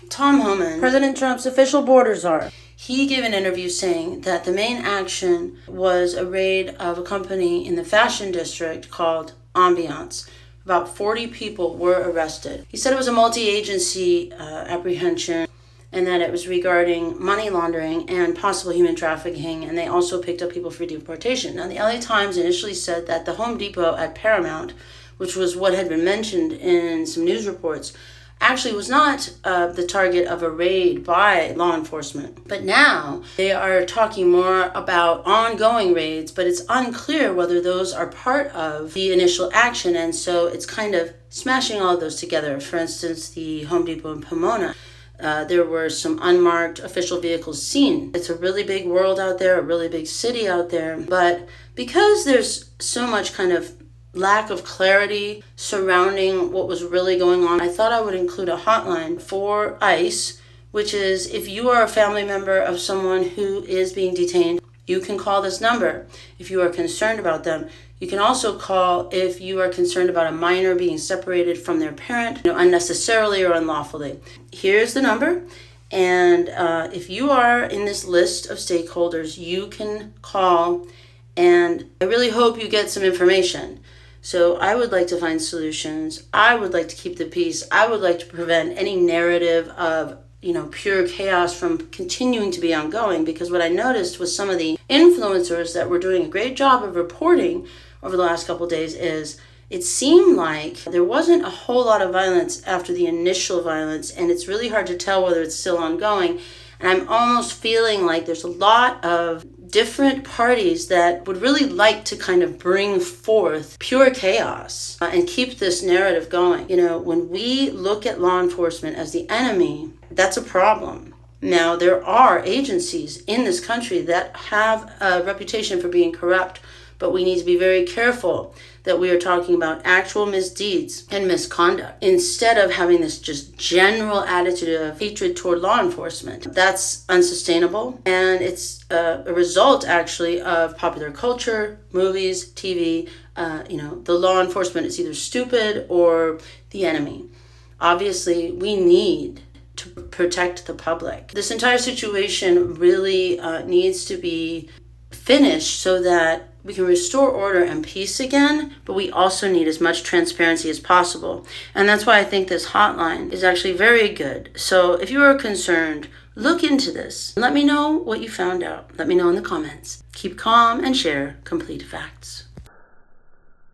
Tom Homan, President Trump's official border czar, he gave an interview saying that the main action was a raid of a company in the fashion district called Ambiance. About 40 people were arrested. He said it was a multi-agency apprehension and that it was regarding money laundering and possible human trafficking, and they also picked up people for deportation. Now, the LA Times initially said that the Home Depot at Paramount, which was what had been mentioned in some news reports, actually was not the target of a raid by law enforcement. But now they are talking more about ongoing raids, but it's unclear whether those are part of the initial action, and so it's kind of smashing all of those together. For instance, the Home Depot in Pomona, there were some unmarked official vehicles seen. It's a really big world out there, a really big city out there, but because there's so much kind of lack of clarity surrounding what was really going on, I thought I would include a hotline for ICE, which is if you are a family member of someone who is being detained, you can call this number if you are concerned about them. You can also call if you are concerned about a minor being separated from their parent, unnecessarily or unlawfully. Here's the number, and if you are in this list of stakeholders, you can call, and I really hope you get some information. So I would like to find solutions. I would like to keep the peace. I would like to prevent any narrative of, pure chaos from continuing to be ongoing, because what I noticed with some of the influencers that were doing a great job of reporting over the last couple of days is it seemed like there wasn't a whole lot of violence after the initial violence, and it's really hard to tell whether it's still ongoing. And I'm almost feeling like there's a lot of different parties that would really like to kind of bring forth pure chaos and keep this narrative going. When we look at law enforcement as the enemy, that's a problem. Now, there are agencies in this country that have a reputation for being corrupt, but we need to be very careful that we are talking about actual misdeeds and misconduct instead of having this just general attitude of hatred toward law enforcement. That's unsustainable, and it's a result actually of popular culture, movies, TV. The law enforcement is either stupid or the enemy. Obviously, we need to protect the public. This entire situation really needs to be finished so that we can restore order and peace again, but we also need as much transparency as possible. And that's why I think this hotline is actually very good. So if you are concerned, look into this. Let me know what you found out. Let me know in the comments. Keep calm and share complete facts.